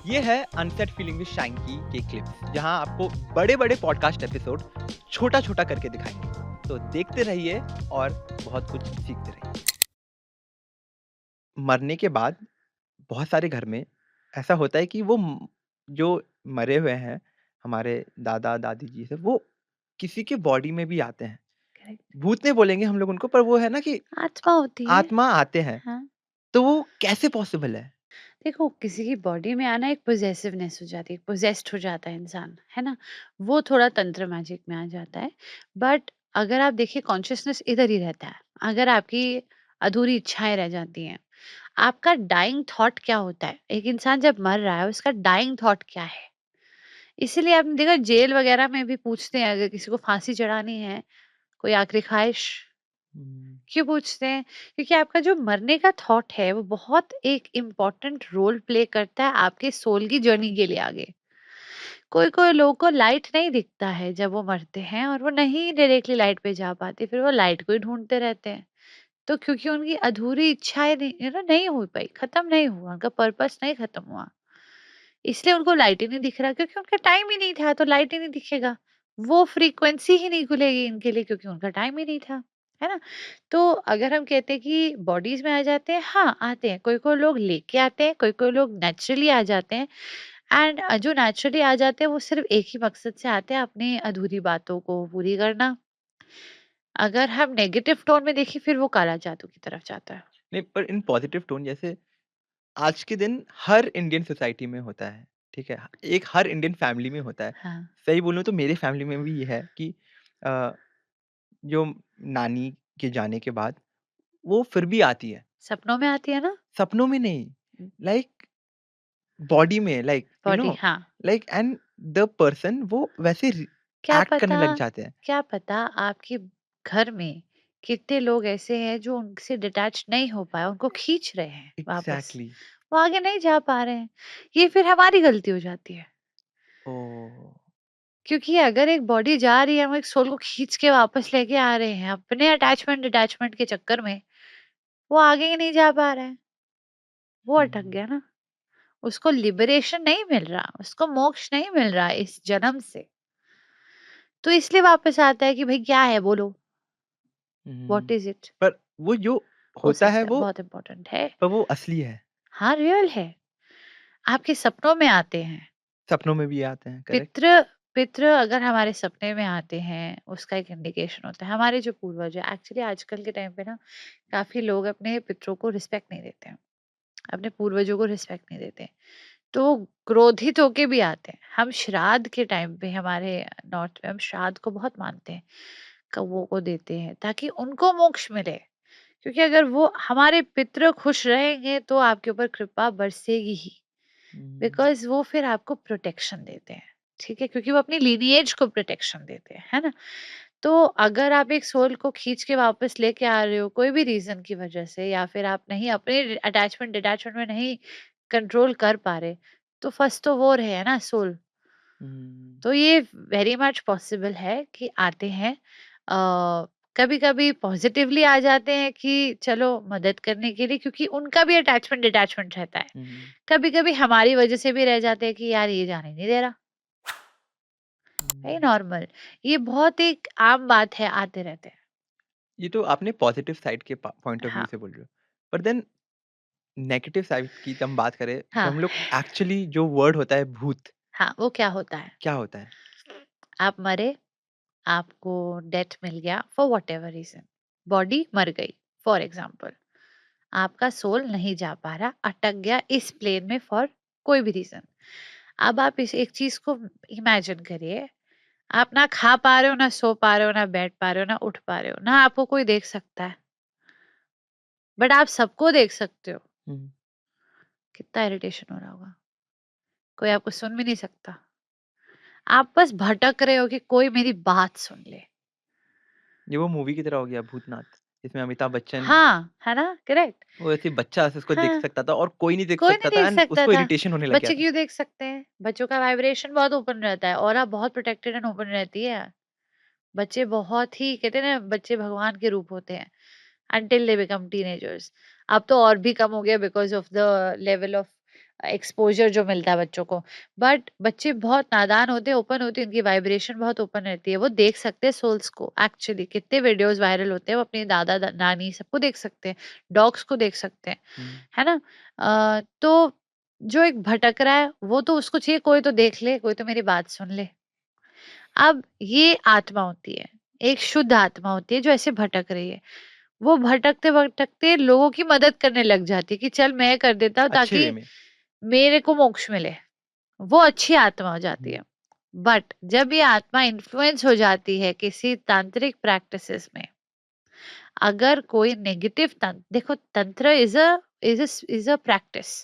ये है unset feeling with शाइंकी के क्लिप्स, जहां आपको बड़े-बड़े पॉडकास्ट एपिसोड छोटा-छोटा करके दिखाएंगे। तो देखते रहिए और बहुत कुछ सीखते रहिए। मरने के बाद बहुत सारे घर में ऐसा होता है कि जो मरे हुए हैं, हमारे दादा-दादी जी से, वो किसी के बॉडी में भी आते हैं। करेक्ट। भूत नहीं बोलेंगे हम लोग उनको, पर वो है ना कि आत्मा होती है। आत्मा आते हैं। हाँ, तो वो कैसे पॉसिबल है? देखो किसी की बॉडी में आना एक पॉसेसिवनेस हो जाती है, पोजेस्ड हो जाता है इंसान, है ना? वो थोड़ा तंत्र मैजिक में आ जाता है। बट अगर आप देखिए कॉन्शियसनेस इधर ही रहता है। अगर आपकी अधूरी इच्छाएँ रह जाती हैं, आपका डाइंग थॉट क्या होता है? एक इंसान जब मर रहा है उसका डाइंग थॉट क्या है? इसीलिए आपने देखा जेल वगैरह में भी पूछते हैं अगर किसी को फांसी चढ़ानी है, कोई आखिरी ख्वाहिश हुँ, क्यों पूछते हैं? क्योंकि आपका जो मरने का थॉट है वो बहुत एक इम्पोर्टेंट रोल प्ले करता है आपके सोल की जर्नी के लिए आगे। कोई-कोई लोगों को लाइट नहीं दिखता है जब वो मरते हैं और वो नहीं डायरेक्टली लाइट पे जा पाते, फिर वो लाइट को ही ढूँढते रहते हैं। तो क्योंकि उनकी अधूरी इच्छाएँ नहीं हो पाई, खत्म नहीं हुआ, उनका पर्पस नहीं खत्म हुआ। इसलिए उनको लाइट ही नहीं दिख रहा क्योंकि उनका टाइम ही नहीं था, तो लाइट ही नहीं दिखेगा। वो फ्रीक्वेंसी ही नहीं खुलेगी इनके लिए क्योंकि उनका टाइम ही नहीं था, है ना? तो अगर हम कहते हैं कि बॉडीज़ में आ जाते हैं, हाँ, आते हैं। कोई-कोई लोग लेके आते हैं, कोई-कोई लोग नेचुरली आ जाते हैं एंड जो नेचुरली आ जाते हैं वो सिर्फ़ एक ही मकसद से आते हैं अपनी अधूरी बातों को पूरी करना। अगर हम नेगेटिव टोन में देखें फिर वो काला जादू की तरफ जाता है। नहीं, पर इन पॉजिटिव टोन, जैसे आज के दिन हर इंडियन सोसाइटी में होता है, ठीक है? एक हर इंडियन फैमिली में होता है। हाँ, सही बोलूँ तो मेरे फैमिली में भी ये है कि अ, जो नानी के जाने के बाद वो फिर भी आती है। सपनों में आती है ना? सपनों में नहीं, लाइक बॉडी में, बॉडी हाँ। लाइक एंड द पर्सन वो वैसे क्या एक्ट करने पता लग जाते हैं। क्या पता आपके घर में कितने लोग ऐसे हैं जो उनसे डिटैच नहीं हो पाए, उनको खींच रहे हैं वापस। एग्ज़ैक्टली। वो आगे नहीं जा पा रहे हैं। ये फिर हमारी गलती हो जाती है। ओह! क्योंकि अगर एक बॉडी जा रही है, हम एक सोल को खींच के वापस लेके आ रहे हैं अपने अटैचमेंट डिटैचमेंट के चक्कर में, वो आगे ही नहीं जा पा रहा है। वो अटक हुँ, गया ना। उसको लिबरेशन नहीं मिल रहा, उसको मोक्ष नहीं मिल रहा इस जन्म से। तो इसलिए वापस आता है कि भाई क्या है बोलो, व्हाट हुँ। Is it? पर वो जो हो होता है सकता है वो, बहुत इम्पोर्टेंट है। पर वो असली है। हाँ, रियल है। आपके सपनों में आते हैं। सपनों में भी आते हैं, करेक्ट? पितृ पितृ अगर हमारे सपने में आते हैं, उसका एक इंडिकेशन होता है। हमारे जो पूर्वज हैं एक्चुअली आजकल के टाइम पे ना काफ़ी लोग अपने पितरों को रिस्पेक्ट नहीं देते हैं। अपने पूर्वजों को रिस्पेक्ट नहीं देते हैं। तो वो क्रोधित होके भी आते हैं। हम श्राद्ध के टाइम पे हमारे नॉर्थ में हम श्राद्ध को बहुत मानते हैं। कौवों को देते हैं ताकि उनको मोक्ष मिले। क्योंकि अगर वो हमारे पितृ खुश रहेंगे तो आपके ऊपर कृपा बरसेगी ही। हुँ, बिकॉज़ वो फिर आपको प्रोटेक्शन देते हैं, ठीक है? क्योंकि वो अपनी लिनिएज को प्रोटेक्शन देते हैं, है ना? तो अगर आप एक सोल को खींच के वापस लेके आ रहे हो कोई भी रीज़न की वजह से या फिर आप नहीं अपने अटैचमेंट डिटैचमेंट में नहीं कंट्रोल कर पा रहे, तो फँस तो वो रहे हैं ना सोल। हुँ। तो ये वेरी मच पॉसिबल है कि आते हैं। कभी-कभी पॉज़िटिवली आ जाते हैं कि चलो मदद करने के लिए क्योंकि उनका भी अटैचमेंट डिटैचमेंट रहता है। हुँ, हुँ, कभी-कभी हमारी वजह से भी रह जाते हैं कि यार ये जाने नहीं दे रहा। वेरी हुँ। नॉर्मल। ये बहुत एक आम बात है, आते रहते हैं। ये तो आपने पॉज़िटिव साइड के पॉइंट ऑफ व्यू हाँ, से बोल रहे हो। पर देन नेगेटिव साइड की जब हम बात करें, तो हाँ, हम लोग एक्चुअली जो वर्ड होता है भूत, हाँ, वो क्या होता है? क्या होता है? आप मरे, आपको डेथ मिल गया फॉर व्हाटएवर रीज़न, बॉडी मर गई फॉर एग्ज़ाम्पल, आपका सोल नहीं जा पा रहा, अटक गया इस प्लेन में फॉर कोई भी रीज़न। अब आप इस एक चीज़ को इमेजिन करिए, आप ना खा पा रहे हो, ना सो पा रहे हो, ना बैठ पा रहे हो, ना उठ पा रहे हो, ना आपको कोई देख सकता है, बट आप सबको देख सकते हो। हुँ। कितना इरिटेशन हो रहा होगा। कोई आपको सुन भी नहीं सकता। आप बस भटक रहे हो कि कोई मेरी बात सुन ले। ये वो मूवी की तरह हो गया भूतनाथ, जिसमें अमिताभ बच्चन, हाँ, है ना? करेक्ट। वो ऐसे बच्चा ऐसे उसको देख हाँ, सकता था और कोई नहीं देख कोई नहीं सकता था, देख एंड सकता उसको था। इरिटेशन होने लग गया बच्चे था। क्यों देख सकते हैं? बच्चों का वाइब्रेशन बहुत ओपन रहता है, ऑरा बहुत प्रोटेक्टेड एंड ओपन रहती है। बच्चे बहुत ही कहते हैं ना बच्चे भगवान के रूप होते हैं until they become teenagers। अब तो और भी कम हो गया because of the level of exposure जो मिलता है बच्चों को। बट बच्चे बहुत नादान होते हैं, ओपन होते हैं, उनकी वाइब्रेशन बहुत ओपन रहती है। वो देख सकते हैं सोल्स को एक्चुअली, कितने वीडियोज़ वायरल होते हैं, वो अपने नानी सबको देख सकते हैं, डॉग्स को देख सकते हैं, हुँ। है ना? तो जो एक भटक रहा है, वो तो उसको चाहिए कोई तो देख ले, कोई तो मेरी बात सुन ले। अब ये आत्मा होती है, एक शुद्ध आत्मा होती है जो ऐसे भटक रही है। वो भटकते-भटकते लोगों की मदद करने लग जाती है कि चल मैं कर देता हूँ अच्छे वे ताकि में। मेरे को मोक्ष मिले। वो अच्छी आत्मा हो जाती हुँ। है। बट जब ये आत्मा इन्फ्लुएंस हो जाती है किसी तांत्रिक प्रैक्टिसेस में, अगर कोई नेगेटिव देखो, तंत्र इज अ प्रैक्टिस।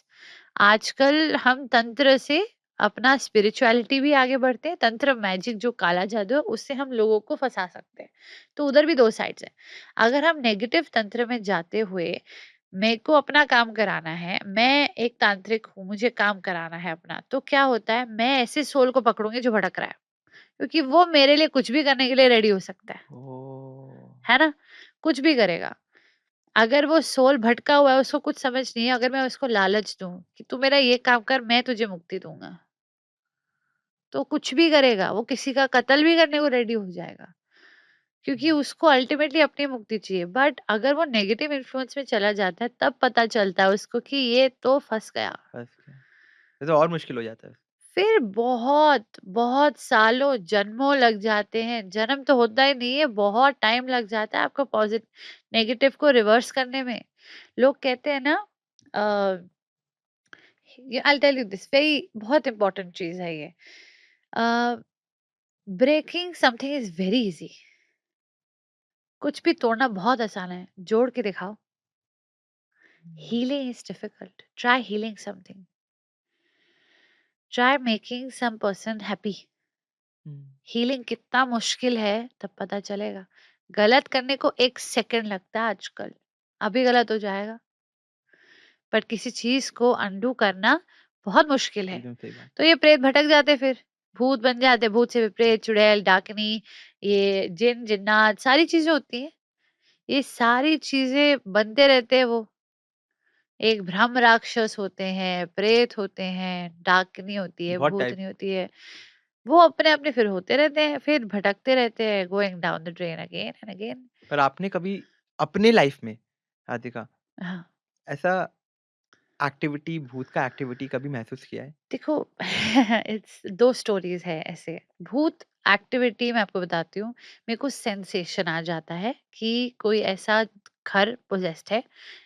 आजकल हम तंत्र से अपना स्पिरिचुअलिटी भी आगे बढ़ते हैं। तंत्र मैजिक जो काला जादू है उससे हम लोगों को फंसा सकते हैं। तो उधर भी दो साइड्स हैं। अगर हम नेगेटिव तंत्र में जाते हुए मेरे को अपना काम कराना है, मैं एक तांत्रिक हूँ, मुझे काम कराना है अपना, तो क्या होता है, मैं ऐसे सोल को पकड़ूंगी जो भटक रहा है, क्योंकि वो मेरे लिए कुछ भी करने के लिए रेडी हो सकता ओह! है ना? कुछ भी करेगा। अगर वो सोल भटका हुआ है, उसको कुछ समझ नहीं है, अगर मैं उसको लालच दूँ कि तू मेरा ये काम कर, मैं तुझे मुक्ति दूँगा, तो कुछ भी करेगा, वो किसी का कत्ल भी करने को रेडी हो जाएगा, क्योंकि उसको अल्टीमेटली अपनी मुक्ति चाहिए। बट अगर वो नेगेटिव इन्फ्लुएंस में चला जाता है, तब पता चलता है उसको कि ये तो फँस गया। फँस गया। ये तो और मुश्किल हो जाता है। फिर बहुत, बहुत सालों, जन्मों लग जाते हैं। जन्म तो होता ही नहीं है, बहुत टाइम लग जाता है आपको नेगेटिव को रिवर्स करने में। लोग कहते हैं ना, uh I tell you this very बहुत इंपॉर्टेंट चीज है ये। Breaking something is very easy. कुछ भी तोड़ना बहुत आसान है, जोड़ के दिखाओ। Healing is difficult, try healing something, try making some person happy. हुँ। हीलिंग कितना मुश्किल है तब पता चलेगा। गलत करने को 1 सेकंड लगता है आजकल, अभी गलत हो जाएगा, बट किसी चीज को अनडू करना बहुत मुश्किल है। एकदम सही बात। तो ये प्रेत भटक जाते, फिर भूत बन जाते, भूत से प्रेत, चुड़ैल, डाकनी, ये जिन जिन्नात सारी चीजें होती हैं। ये सारी चीजें बनते रहते हैं। वो एक ब्रह्म राक्षस होते हैं, प्रेत होते हैं, डाकनी होती है, बहुत टाइप। भूतनी होती है। वो अपने अपने फिर होते रहते हैं, फिर भटकते रहते हैं, going down the drain again and again. पर आपने कभी अपने लाइफ़ में राधिका हाँ, ऐसा एक्टिविटी भूत का एक्टिविटी कभी महसूस किया है? देखो इट्स 2 स्टोरीज़ है ऐसे। भूत एक्टिविटी मैं आपको बताती हूँ। मेरे को सेंसेशन आ जाता है कि कोई ऐसा घर पोजेस्ड है,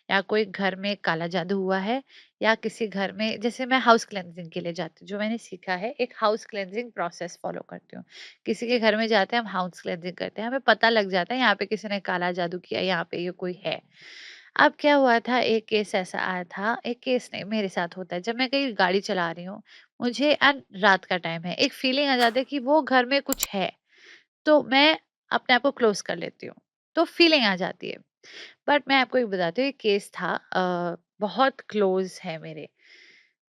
या कोई घर में काला जादू हुआ है, या किसी घर में, जैसे मैं हाउस क्लेंजिंग के लिए जाती हूँ, जो मैंने सीखा है, एक हाउस क्लेंजिंग प्रोसेस फॉलो करती हूँ। किसी के घर में जाते हैं, हम हाउस क्लेंजिंग करते हैं, हमें पता लग जाता है यहाँ पे किसी ने काला जादू किया, यहाँ पे ये कोई है। अब क्या हुआ था, एक केस ऐसा आया था, एक केस नहीं, मेरे साथ होता है जब मैं कहीं गाड़ी चला रही हूँ, मुझे रात का टाइम है, एक फीलिंग आ जाता है कि वो घर में कुछ है, तो मैं अपने आप को क्लोज कर लेती हूँ, तो फीलिंग आ जाती है। बट मैं आपको एक बताती हूँ, एक केस था, बहुत क्लोज है मेरे,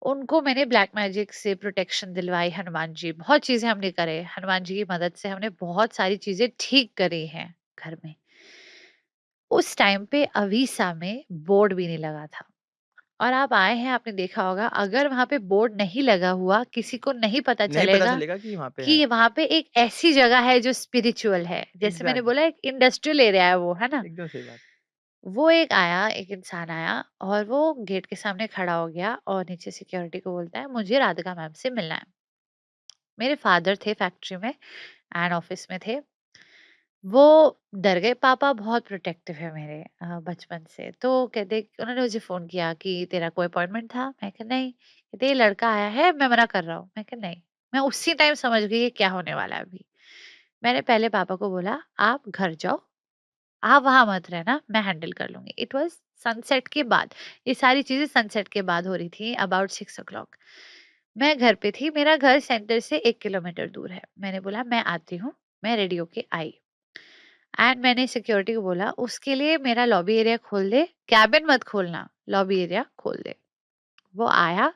उनको मैंने ब्लैक मैजिक से प्रोटेक्शन दिलवाई, हनुमान जी, बहुत चीजें हमने करे, हनुमान जी की मदद से हमने बहुत सारी चीजें ठीक करी हैं घर में। उस टाइम पे अवीसा में बोर्ड भी नहीं लगा था, और आप आए हैं, आपने देखा होगा, अगर वहाँ पे बोर्ड नहीं लगा हुआ, किसी को नहीं पता नहीं पता चलेगा चलेगा कि वहाँ पे है। कि वहाँ पे एक ऐसी जगह है जो स्पिरिचुअल है। जैसे मैंने एग्ज़ैक्टली, बोला, एक इंडस्ट्रियल एरिया है वो, है ना? एकदम सही बात। वो एक इंसान आया, और वो गेट के सामने खड़ा हो गया और नीचे सिक्योरिटी को बोलता है, मुझे राधिका मैम से मिलना है। मेरे फादर थे फैक्ट्री में एंड ऑफिस में थे। वो डर गए, पापा बहुत प्रोटेक्टिव है मेरे, बचपन से। तो कहते, उन्होंने मुझे फ़ोन किया कि तेरा कोई अपॉइंटमेंट था? मैं कहा नहीं। कहते ये लड़का आया है, मैं मना कर रहा हूँ। मैं कहा नहीं। मैं उसी टाइम समझ गई ये क्या होने वाला है अभी। मैंने पहले पापा को बोला, आप घर जाओ, आप वहाँ मत रहना, मैं हैंडल कर लूँगी। इट वाज़ सनसेट के बाद, ये सारी चीज़ें सनसेट के बाद हो रही थी, अबाउट 6 ओ क्लॉक। मैं घर पे थी, मेरा घर सेंटर से 1 किलोमीटर दूर है। मैंने बोला मैं आती हूँ, मैं रेडी होके आई। एंड मैंने सिक्योरिटी को बोला, उसके लिए मेरा लॉबी एरिया खोल दे, कैबिन मत खोलना, लॉबी एरिया खोल दे। वो आया,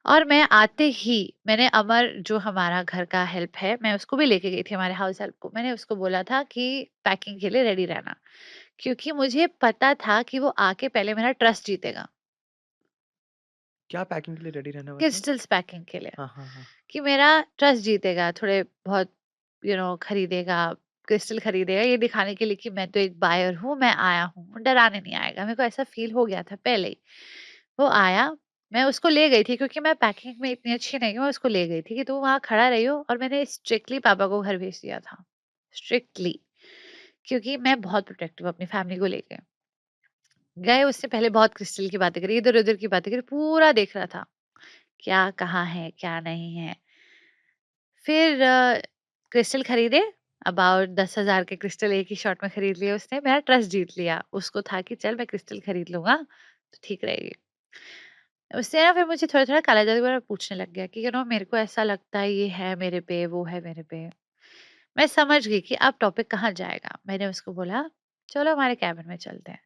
और मैं आते ही मैंने अमर, जो हमारा घर का हेल्प है, मैं उसको भी लेके गई थी, हमारे हाउस हेल्प को। मैंने उसको बोला था कि पैकिंग के लिए रेडी रहना, क्योंकि मुझे पता था कि वो आके पहले मेरा ट्रस्ट जीतेगा। क्या पैकिंग के लिए रेडी रहना मतलब? क्रिस्टल्स पैकिंग के लिए, हाँ, हाँ, हाँ। कि मेरा ट्रस्ट जीतेगा, थोड़े बहुत खरीदेगा, क्रिस्टल खरीदेगा ये दिखाने के लिए कि मैं तो एक बायर हूँ, मैं आया हूँ, डराने नहीं आएगा। मेरे को ऐसा फ़ील हो गया था पहले ही। वो आया, मैं उसको ले गई थी क्योंकि मैं पैकिंग में इतनी अच्छी नहीं हूँ, मैं उसको ले गई थी कि तुम वहाँ खड़ा रहियो, और मैंने स्ट्रिक्टली पापा को घर भेज दिया था। स्ट्रिक्टली, क्योंकि मैं बहुत प्रोटेक्टिव हूँ अपनी फैमिली को लेके। गए, उससे पहले बहुत क्रिस्टल की बातें करी, इधर-उधर की बातें करी, पूरा देख रहा था, क्या कहाँ है, क्या नहीं है। फिर क्रिस्टल खरीदे, अबाउट 10,000 के क्रिस्टल एक ही शॉट में खरीद लिए उसने, मेरा ट्रस्ट जीत लिया। उसको था कि चल मैं क्रिस्टल खरीद लूँगा, तो ठीक रहेगी। उससे ना फिर मुझे थोड़ा-थोड़ा काला जादू के बारे में पूछने लग गया कि मेरे को ऐसा लगता है ये है मेरे पे, वो है मेरे पे। मैं समझ गई कि अब टॉपिक कहाँ जाएगा। मैंने उसको बोला, चलो हमारे केबिन में चलते हैं।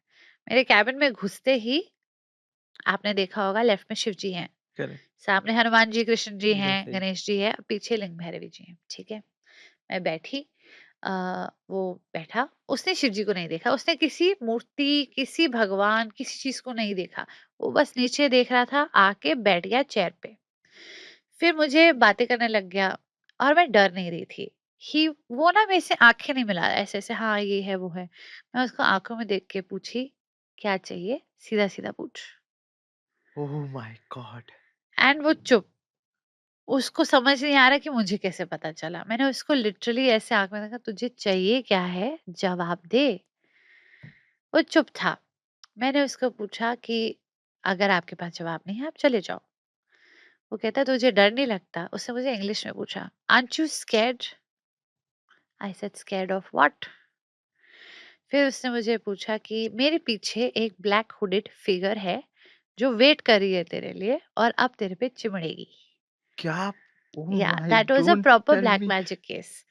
मेरे केबिन में घुसते ही आपने देखा होगा लेफ्ट में शिव जी हैं, करेक्ट, सामने हनुमान जी, कृष्ण जी एकदम हैं, सही। गणेश जी हैं, पीछे लिंग भैरवी जी हैं, ठीक है? मैं बैठी, अ, वो बैठा, उसने शिव जी को नहीं देखा, उसने किसी मूर्ति, किसी भगवान, किसी चीज़ को नहीं देखा। वो बस नीचे देख रहा था, आके बैठ गया चेयर पे। फिर मुझे बातें करने लग गया और मैं डर नहीं रही थी। वो ना मेरे से आँखें नहीं मिला रहा ऐसे-ऐसे, हाँ, ये है, वो है। मैं उसको आँखों में देख के पूछी, "क्या चाहिए? सीधा-सीधा पूछ।" Oh my God! एंड वो चुप। उसको समझ नहीं आ रहा कि मुझे कैसे पता चला। मैंने उसको लिटरली ऐसे आँख में देखा, "तुझे चाहिए क्या है? जवाब दे।" वो चुप था। मैंने उसको पूछा कि अगर आपके पास जवाब नहीं है, आप चले जाओ। वो कहता है, "तुझे डर नहीं लगता?" उसने मुझे इंग्लिश में पूछा। "Art you scared?" I said, "scared of what?" फिर उसने मुझे पूछा कि मेरे पीछे एक ब्लैक हुडेड फिगर है, जो वेट कर रही है तेरे लिए और अब तेरे पे चिमड़ेगी। क्या? Oh yeah my that was a don't proper tell black me. Magic case.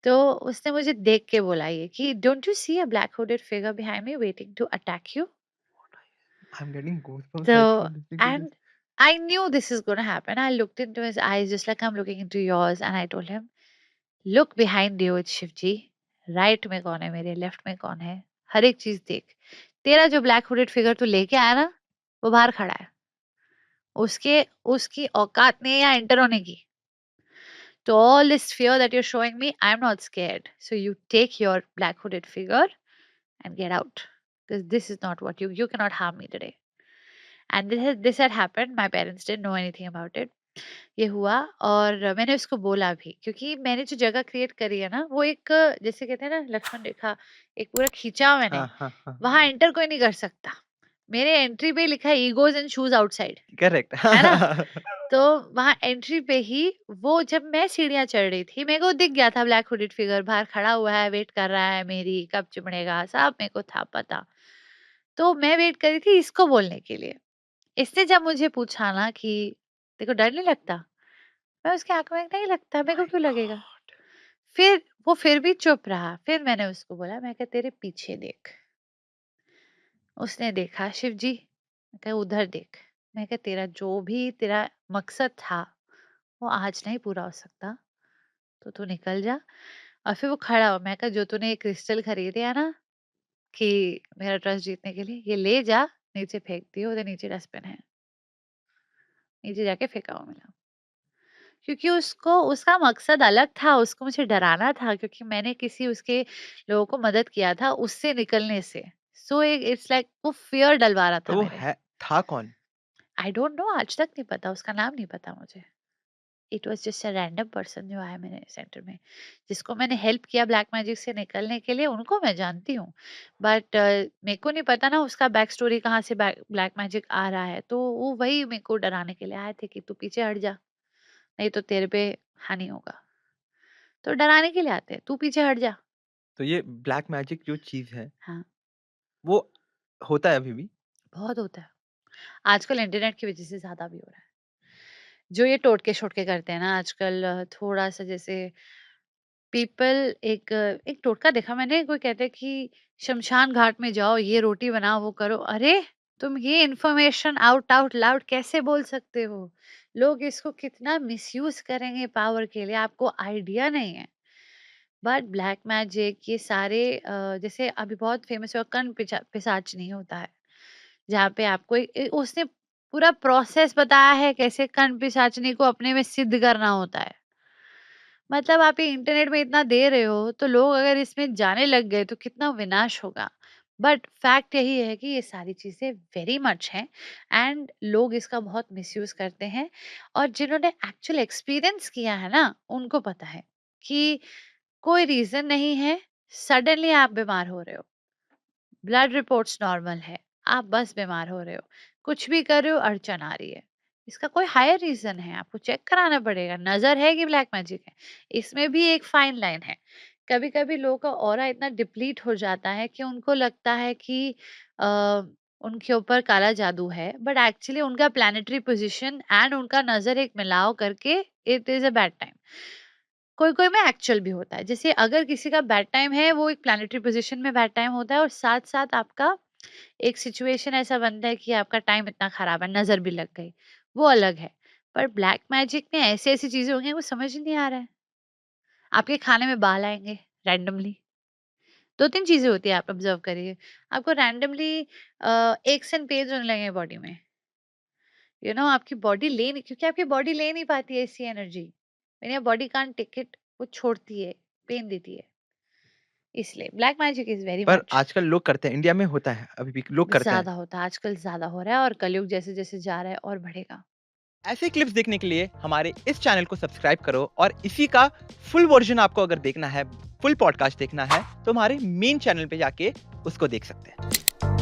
तो उसने मुझे देख के बोला ये कि don't you see a black hooded figure behind me waiting to attack you? I am getting goosebumps right So, now listening to this. and I knew this is going to happen. I looked into his eyes just like I'm looking into yours, and I told him, look behind you, it's Shivji. Right में कौन है मेरे, left में कौन है, हर एक चीज देख। तेरा जो ब्लैक हुडेड फिगर तू लेके आया ना, वो बाहर खड़ा है। उसके उसकी औकात नहीं है यहाँ एंटर होने की। तो all this fear that you're showing me, I'm not scared. So you take your black hooded figure and get out. Because this is not what you cannot harm me today. And this had happened. My parents didn't know anything about it. ये हुआ, और मैंने उसको बोला भी, क्योंकि मैंने जो जगह क्रिएट करी है ना, वो एक जैसे कहते हैं ना लक्ष्मण रेखा, एक पूरा खींचा मैंने। हाँ, हाँ, हाँ। वहां एंटर कोई नहीं कर सकता। मेरे एंट्री पे लिखा है egos and shoes outside, correct. है ना? तो वहां एंट्री पे ही, वो जब मैं सीढ़ियां चढ़ रही थी, मेरे को दिख गया था ब्लैक हुडेड फिगर बाहर खड़ा हुआ है, वेट कर रहा है मेरी कब चिमड़ेगा, सब मेरे को था पता। तो मैं वेट कर रही थी इसको बोलने के लिए। इसने जब मुझे पूछा ना कि तेरे को डर नहीं लगता, मैं उसकी आँखों में, नहीं लगता, मेरे को माय क्यों लगेगा? गॉड! फिर वो फिर भी चुप रहा। फिर मैंने उसको बोला, मैं कहा तेरे पीछे देख। उसने देखा, शिव जी। मैं कहा उधर देख। मैं कहा तेरा जो भी तेरा मकसद था, वो आज नहीं पूरा हो सकता, तो तू निकल जा। और फिर वो खड़ा हुआ। मैं कहा जो तूने ये क्रिस्टल खरीदे है ना, कि मेरा ट्रस्ट जीतने के लिए, ये ले जा, नीचे फेंक दियो, उधर नीचे डस्टबिन है। नीचे जाके फेंका हुआ मिला। क्योंकि उसको उसका मकसद अलग था, उसको मुझे डराना था, क्योंकि मैंने किसी उसके लोगों को मदद किया था उससे निकलने से। सो इट्स लाइक वो फ़ियर डलवा रहा तो था वो मेरे। है था कौन? आई डोंट नो, आज तक नहीं पता, उसका नाम नहीं पता मुझे। It was just a random person जो आया मेरे सेंटर में, जिसको मैंने हेल्प किया ब्लैक मैजिक से निकलने के लिए, उनको मैं जानती हूँ। बट मेरे को नहीं पता ना उसका बैक स्टोरी कहाँ से ब्लैक मैजिक आ रहा है। तो वो वही मेरे को डराने के लिए आए थे कि तू पीछे हट जा, नहीं तो तेरे पे हानि होगा। तो डराने के लिए आते हैं, तू पीछे हट जा। तो ये ब्लैक मैजिक जो चीज़ है, हाँ, वो होता है अभी भी? बहुत होता है। आजकल इंटरनेट की वज़ह से ज़्यादा भी हो रहा है। जो ये टोटके-शोटके करते हैं ना आजकल, थोड़ा-सा जैसे पीपल, एक टोटका देखा मैंने, कोई कहते हैं कि शमशान घाट में जाओ, ये रोटी बनाओ, वो करो। अरे! तुम ये इन्फॉर्मेशन आउट आउट लाउड कैसे बोल सकते हो? लोग इसको कितना मिसयूज़ करेंगे पावर के लिए, आपको आइडिया नहीं है। बट ब्लैक मैजिक ये सारे, जैसे अभी बहुत फेमस हुआ कण पिशाच नहीं होता है, जहाँ पे आपको उसने पूरा प्रोसेस बताया है कैसे कण पिशाचनी को अपने में सिद्ध करना होता है। मतलब आप ये इंटरनेट में इतना दे रहे हो, तो लोग अगर इसमें जाने लग गए तो कितना विनाश होगा। बट फैक्ट यही है कि ये सारी चीज़ें वेरी मच हैं एंड लोग इसका बहुत मिसयूज़ करते हैं, और जिन्होंने एक्चुअल एक्सपीरियंस किया है ना, उनको पता है कि कोई रीज़न नहीं है, सडनली आप बीमार हो रहे हो। ब्लड रिपोर्ट्स नॉर्मल है, आप बस बीमार हो रहे हो, कुछ भी कर रहे हो, अड़चन आ रही है। इसका कोई हायर रीजन है, आपको चेक कराना पड़ेगा, नजर है कि ब्लैक मैजिक है। इसमें भी एक फाइन लाइन है। कभी कभी लोगों का ऑरा इतना डिप्लीट हो जाता है कि उनको लगता है कि आ, उनके ऊपर काला जादू है, बट एक्चुअली उनका प्लानिटरी पोजिशन एंड उनका नजर एक मिलाव करके it is a bad time. कोई कोई में एक्चुअल भी होता है, जैसे अगर किसी का बैड टाइम है, वो एक प्लानिटरी पोजीशन में बैड टाइम होता है, और साथ साथ आपका एक सिचुएशन ऐसा बनता है कि आपका टाइम इतना खराब है, नजर भी लग गई, वो अलग है। पर ब्लैक मैजिक में ऐसी ऐसी चीजें होंगी, वो समझ ही नहीं आ रहा है। आपके खाने में बाल आएंगे रैंडमली, दो तीन चीजें होती है, आप ऑब्जर्व करिए। आपको रैंडमली एक्स एंड पेज होने लगे बॉडी में, आपकी बॉडी ले नहीं, क्योंकि आपकी बॉडी ले नहीं पाती है ऐसी एनर्जी। मेरी बॉडी कांट टेक इट, वो छोड़ती है, पेन देती है। इसलिए ब्लैक मैजिक इज वेरी पर मच आजकल लोग करते हैं, इंडिया में होता है, अभी भी लोग करते हैं। ज्यादा होता है, आजकल ज्यादा हो रहा है, और कलयुग जैसे जैसे जा रहा है और बढ़ेगा। ऐसे क्लिप्स देखने के लिए हमारे इस चैनल को सब्सक्राइब करो और इसी का फुल वर्ज़न आपको अगर देखना है, फुल पॉडकास्ट देखना है, तो हमारे मेन चैनल पे जाके उसको देख सकते हैं।